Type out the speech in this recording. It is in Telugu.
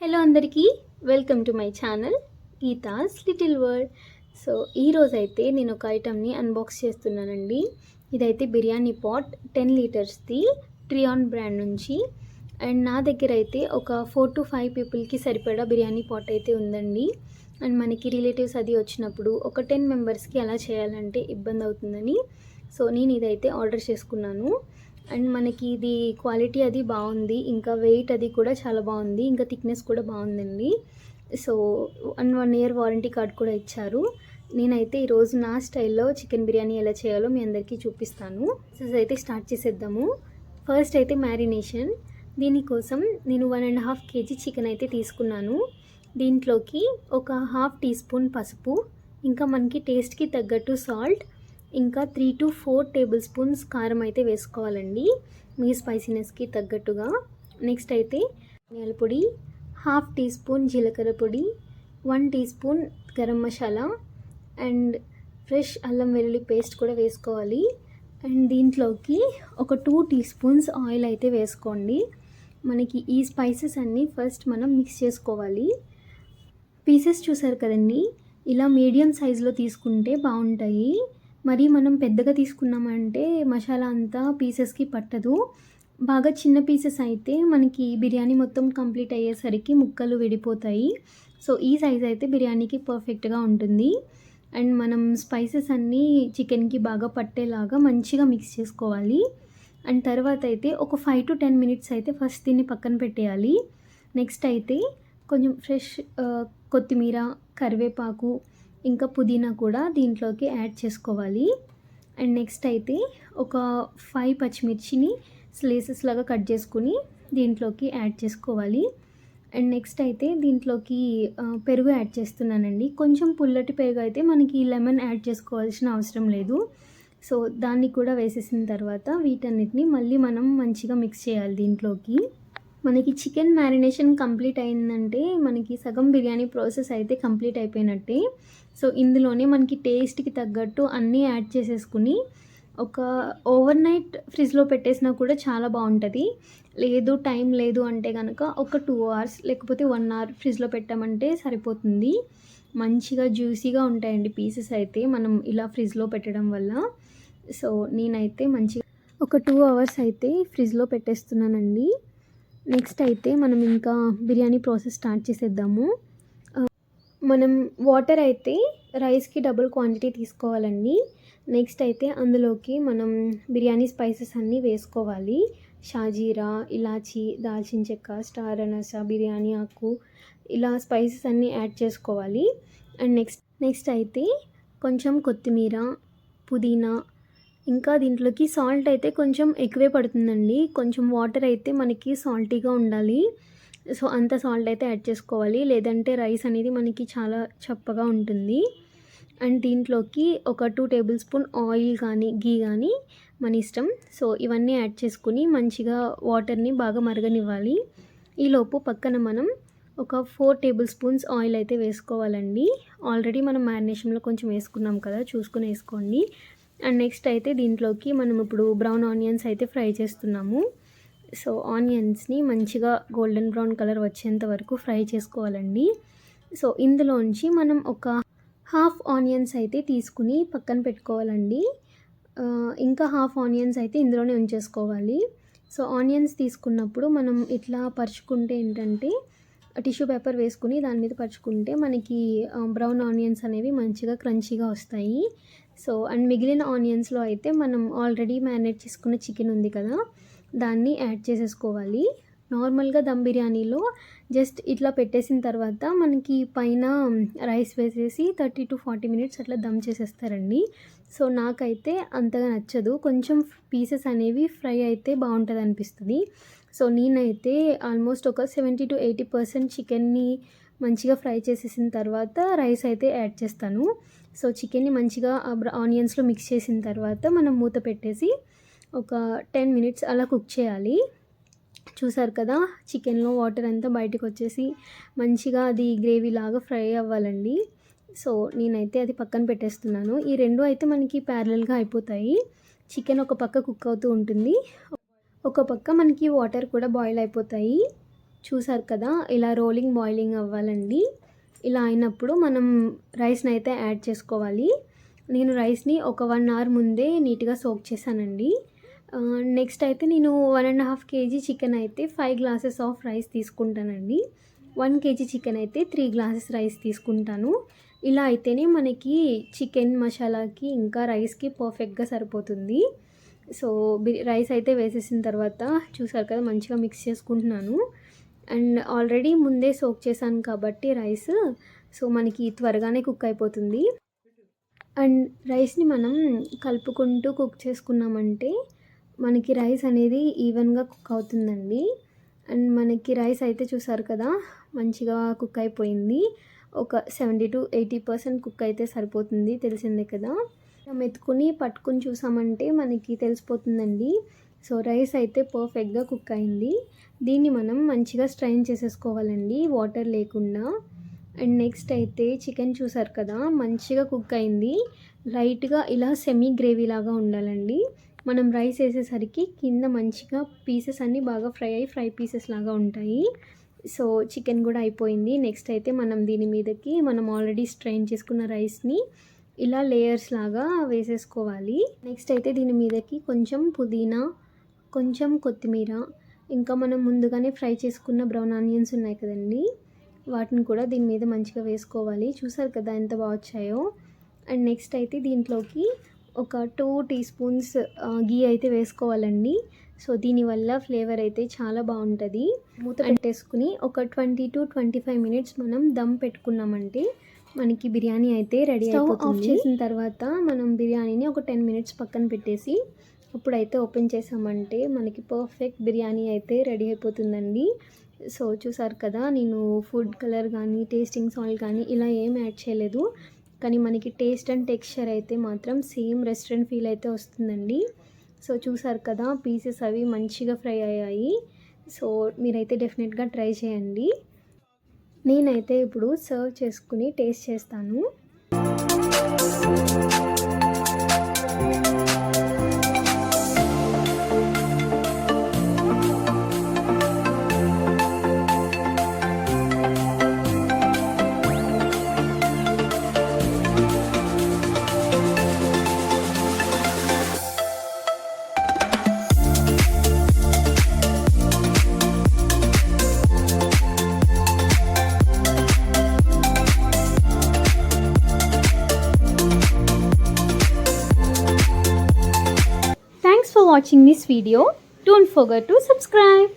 హలో అందరికీ, welcome to my channel Geetha's little world. So ఈరోజు అయితే నేను ఒక ఐటమ్ని అన్బాక్స్ చేస్తున్నానండి. ఇదైతే బిర్యానీ పాట్ 10 లీటర్స్ది ట్రియాన్ బ్రాండ్ నుంచి. అండ్ నా దగ్గర అయితే ఒక 4 to 5 పీపుల్కి సరిపడా బిర్యానీ పాట్ అయితే ఉందండి. అండ్ మనకి రిలేటివ్స్ అది వచ్చినప్పుడు ఒక 10 మెంబర్స్కి అలా చేయాలంటే ఇబ్బంది అవుతుందని సో నేను ఇదైతే ఆర్డర్ చేసుకున్నాను. అండ్ మనకి ఇది క్వాలిటీ అది బాగుంది, ఇంకా వెయిట్ అది కూడా చాలా బాగుంది, ఇంకా థిక్నెస్ కూడా బాగుందండి. సో 1 year వారంటీ కార్డ్ కూడా ఇచ్చారు. నేనైతే ఈరోజు నా స్టైల్లో చికెన్ బిర్యానీ ఎలా చేయాలో మీ అందరికీ చూపిస్తాను. సో అయితే స్టార్ట్ చేసేద్దాము. ఫస్ట్ అయితే మ్యారినేషన్. దీనికోసం నేను 1.5 kg చికెన్ అయితే తీసుకున్నాను. దీంట్లోకి ఒక 1/2 teaspoon పసుపు, ఇంకా మనకి టేస్ట్కి తగ్గట్టు సాల్ట్, ఇంకా 3 to 4 tablespoons కారం అయితే వేసుకోవాలండి మీ స్పైసీనెస్కి తగ్గట్టుగా. నెక్స్ట్ అయితే ధనియాల పొడి, 1/2 teaspoon జీలకర్ర పొడి, 1 teaspoon garam masala and fresh అల్లం వెల్లుల్లి పేస్ట్ కూడా వేసుకోవాలి. అండ్ దీంట్లోకి ఒక 2 teaspoons ఆయిల్ అయితే వేసుకోండి. మనకి ఈ స్పైసెస్ అన్నీ ఫస్ట్ మనం మిక్స్ చేసుకోవాలి. పీసెస్ చూసారు కదండి, ఇలా మీడియం సైజులో తీసుకుంటే బాగుంటాయి. మరి మనం పెద్దగా తీసుకున్నామంటే మసాలా అంతా పీసెస్కి పట్టదు. బాగా చిన్న పీసెస్ అయితే మనకి బిర్యానీ మొత్తం కంప్లీట్ అయ్యేసరికి ముక్కలు విడిపోతాయి. సో ఈ సైజ్ అయితే బిర్యానీకి పర్ఫెక్ట్గా ఉంటుంది. అండ్ మనం స్పైసెస్ అన్నీ చికెన్కి బాగా పట్టేలాగా మంచిగా మిక్స్ చేసుకోవాలి. అండ్ తర్వాత అయితే ఒక 5 to 10 minutes అయితే ఫస్ట్ దీన్ని పక్కన పెట్టేయాలి. నెక్స్ట్ అయితే కొంచెం ఫ్రెష్ కొత్తిమీర, కరివేపాకు, ఇంకా పుదీనా కూడా దీంట్లోకి యాడ్ చేసుకోవాలి. అండ్ నెక్స్ట్ అయితే ఒక 5 పచ్చిమిర్చిని స్లైసెస్ లాగా కట్ చేసుకుని దీంట్లోకి యాడ్ చేసుకోవాలి. అండ్ నెక్స్ట్ అయితే దీంట్లోకి పెరుగు యాడ్ చేస్తున్నానండి. కొంచెం పుల్లటి పెరుగు అయితే మనకి లెమన్ యాడ్ చేసుకోవాల్సిన అవసరం లేదు. సో దాన్ని కూడా వేసేసిన తర్వాత వీటన్నిటిని మళ్ళీ మనం మంచిగా మిక్స్ చేయాలి. దీంట్లోకి మనకి చికెన్ మ్యారినేషన్ కంప్లీట్ అయిందంటే మనకి సగం బిర్యానీ ప్రాసెస్ అయితే కంప్లీట్ అయిపోయినట్టే. సో ఇందులోనే మనకి టేస్ట్కి తగ్గట్టు అన్నీ యాడ్ చేసేసుకుని ఒక ఓవర్ నైట్ ఫ్రిడ్జ్లో పెట్టేసినా కూడా చాలా బాగుంటుంది. లేదు టైం లేదు అంటే కనుక ఒక 2 hours లేకపోతే 1 hour ఫ్రిడ్జ్లో పెట్టామంటే సరిపోతుంది. మంచిగా జ్యూసీగా ఉంటాయండి పీసెస్ అయితే మనం ఇలా ఫ్రిడ్జ్లో పెట్టడం వల్ల. సో నేనైతే మంచిగా ఒక 2 hours అయితే ఫ్రిడ్జ్లో పెట్టేస్తున్నానండి. నెక్స్ట్ అయితే మనం ఇంకా బిర్యానీ ప్రాసెస్ స్టార్ట్ చేసేద్దాము. మనం వాటర్ అయితే రైస్కి డబుల్ క్వాంటిటీ తీసుకోవాలండి. నెక్స్ట్ అయితే అందులోకి మనం బిర్యానీ స్పైసెస్ అన్నీ వేసుకోవాలి. షాజీరా, ఇలాచీ, దాల్చిన చెక్క, స్టార్ అనస, బిర్యానీ ఆకు, ఇలా స్పైసెస్ అన్నీ యాడ్ చేసుకోవాలి. అండ్ నెక్స్ట్ అయితే కొంచెం కొత్తిమీర, పుదీనా, ఇంకా దీంట్లోకి సాల్ట్ అయితే కొంచెం ఎక్కువే పడుతుందండి. కొంచెం వాటర్ అయితే మనకి సాల్టీగా ఉండాలి. సో అంత సాల్ట్ అయితే యాడ్ చేసుకోవాలి, లేదంటే రైస్ అనేది మనకి చాలా చప్పగా ఉంటుంది. అండ్ దీంట్లోకి ఒక 2 tablespoon ఆయిల్ కానీ గీ కానీ మన ఇష్టం. సో ఇవన్నీ యాడ్ చేసుకుని మంచిగా వాటర్ని బాగా మరగనివ్వాలి. ఈలోపు పక్కన మనం ఒక 4 tablespoons ఆయిల్ అయితే వేసుకోవాలండి. ఆల్రెడీ మనం మ్యారినేషన్లో కొంచెం వేసుకున్నాం కదా, చూసుకుని వేసుకోండి. అండ్ నెక్స్ట్ అయితే దీంట్లోకి మనం ఇప్పుడు బ్రౌన్ ఆనియన్స్ అయితే ఫ్రై చేస్తున్నాము. సో ఆనియన్స్ని మంచిగా గోల్డెన్ బ్రౌన్ కలర్ వచ్చేంత వరకు ఫ్రై చేసుకోవాలండి. సో ఇందులోంచి మనం ఒక 1/2 ఆనియన్స్ అయితే తీసుకుని పక్కన పెట్టుకోవాలండి. ఇంకా 1/2 ఆనియన్స్ అయితే ఇందులోనే ఉంచేసుకోవాలి. సో ఆనియన్స్ తీసుకున్నప్పుడు మనం ఇట్లా పరుచుకుంటే ఏంటంటే టిష్యూ పేపర్ వేసుకుని దాని మీద పరుచుకుంటే మనకి బ్రౌన్ ఆనియన్స్ అనేవి మంచిగా క్రంచీగా వస్తాయి. సో అండ్ మిగిలిన ఆనియన్స్లో అయితే మనం ఆల్రెడీ మ్యారినేట్ చేసుకున్న చికెన్ ఉంది కదా, దాన్ని యాడ్ చేసేసుకోవాలి. నార్మల్గా దమ్ బిర్యానీలో జస్ట్ ఇట్లా పెట్టేసిన తర్వాత మనకి పైన రైస్ వేసేసి 30 to 40 minutes అట్లా దమ్ చేసేస్తారండి. సో నాకైతే అంతగా నచ్చదు, కొంచెం పీసెస్ అనేవి ఫ్రై అయితే బాగుంటుంది అనిపిస్తుంది. సో నేనైతే ఆల్మోస్ట్ ఒక 70 to 80% చికెన్ని మంచిగా ఫ్రై చేసేసిన తర్వాత రైస్ అయితే యాడ్ చేస్తాను. సో చికెన్ని మంచిగా ఆనియన్స్లో మిక్స్ చేసిన తర్వాత మనం మూత పెట్టేసి ఒక 10 minutes అలా కుక్ చేయాలి. చూసారు కదా, చికెన్లో వాటర్ అంతా బయటకు వచ్చేసి మంచిగా అది గ్రేవీ లాగా ఫ్రై అవ్వాలండి. సో నేనైతే అది పక్కన పెట్టేస్తున్నాను. ఈ రెండు అయితే మనకి ప్యారలల్గా అయిపోతాయి. చికెన్ ఒక పక్క కుక్ అవుతూ ఉంటుంది, ఒక పక్క మనకి వాటర్ కూడా బాయిల్ అయిపోతాయి. చూసారు కదా, ఇలా రోలింగ్ బాయిలింగ్ అవ్వాలండి. ఇలా అయినప్పుడు మనం రైస్ని అయితే యాడ్ చేసుకోవాలి. నేను రైస్ని ఒక 1 అవర్ ముందే నీట్గా సోక్ చేశానండి. నెక్స్ట్ అయితే నేను 1.5 kg చికెన్ అయితే 5 గ్లాసెస్ ఆఫ్ రైస్ తీసుకుంటానండి. 1 kg చికెన్ అయితే 3 గ్లాసెస్ రైస్ తీసుకుంటాను. ఇలా అయితేనే మనకి చికెన్ మసాలాకి ఇంకా రైస్కి పర్ఫెక్ట్గా సరిపోతుంది. సో రైస్ అయితే వేసేసిన తర్వాత చూసారు కదా, మంచిగా మిక్స్ చేసుకుంటున్నాను. అండ్ ఆల్రెడీ ముందే సోక్ చేశాను కాబట్టి రైస్, సో మనకి త్వరగానే కుక్ అయిపోతుంది. అండ్ రైస్ని మనం కలుపుకుంటూ కుక్ చేసుకున్నామంటే మనకి రైస్ అనేది ఈవెన్గా కుక్ అవుతుందండి. అండ్ మనకి రైస్ అయితే చూసారు కదా, మంచిగా కుక్ అయిపోయింది. ఒక 70 to 80% కుక్ అయితే సరిపోతుంది, తెలిసిందే కదా. మెతుకుని పట్టుకుని చూసామంటే మనకి తెలిసిపోతుందండి. సో రైస్ అయితే పర్ఫెక్ట్గా కుక్ అయింది. దీన్ని మనం మంచిగా స్ట్రైన్ చేసేసుకోవాలండి, వాటర్ లేకుండా. అండ్ నెక్స్ట్ అయితే చికెన్ చూసారు కదా, మంచిగా కుక్ అయింది. లైట్గా ఇలా సెమీ గ్రేవీ లాగా ఉండాలండి. మనం రైస్ వేసేసరికి కింద మంచిగా పీసెస్ అన్నీ బాగా ఫ్రై పీసెస్ లాగా ఉంటాయి. సో చికెన్ కూడా అయిపోయింది. నెక్స్ట్ అయితే మనం దీని మీదకి మనం ఆల్రెడీ స్ట్రెయిన్ చేసుకున్న రైస్ని ఇలా లేయర్స్ లాగా వేసేసుకోవాలి. నెక్స్ట్ అయితే దీని మీదకి కొంచెం పుదీనా, కొంచెం కొత్తిమీర, ఇంకా మనం ముందుగానే ఫ్రై చేసుకున్న బ్రౌన్ ఆనియన్స్ ఉన్నాయి కదండి, వాటిని కూడా దీని మీద మంచిగా వేసుకోవాలి. చూసారు కదా ఎంత బాగా వచ్చాయో. అండ్ నెక్స్ట్ అయితే దీంట్లోకి ఒక 2 teaspoons గీ అయితే వేసుకోవాలండి. సో దీనివల్ల ఫ్లేవర్ అయితే చాలా బాగుంటుంది. మూత పెట్టేసుకుని ఒక 20 to 25 minutes మనం దమ్ పెట్టుకున్నామంటే మనకి బిర్యానీ అయితే రెడీ అయిపోతుంది. ఆఫ్ చేసిన తర్వాత మనం బిర్యానీని ఒక 10 minutes పక్కన పెట్టేసి అప్పుడైతే ఓపెన్ చేసామంటే మనకి పర్ఫెక్ట్ బిర్యానీ అయితే రెడీ అయిపోతుందండి. సో చూసారు కదా, నేను ఫుడ్ కలర్ కానీ టేస్టింగ్ సాల్ట్ కానీ ఇలా ఏం యాడ్ చేయలేదు. కానీ మనకి టేస్ట్ అండ్ టెక్స్చర్ అయితే మాత్రం సేమ్ రెస్టారెంట్ ఫీల్ అయితే వస్తుందండి. సో చూసారు కదా, పీసెస్ అవి మంచిగా ఫ్రై అయ్యాయి. సో మీరైతే డెఫినెట్గా ట్రై చేయండి. నేనైతే ఇప్పుడు సర్వ్ చేసుకుని టేస్ట్ చేస్తాను. Thanks for watching this video. Don't forget to subscribe.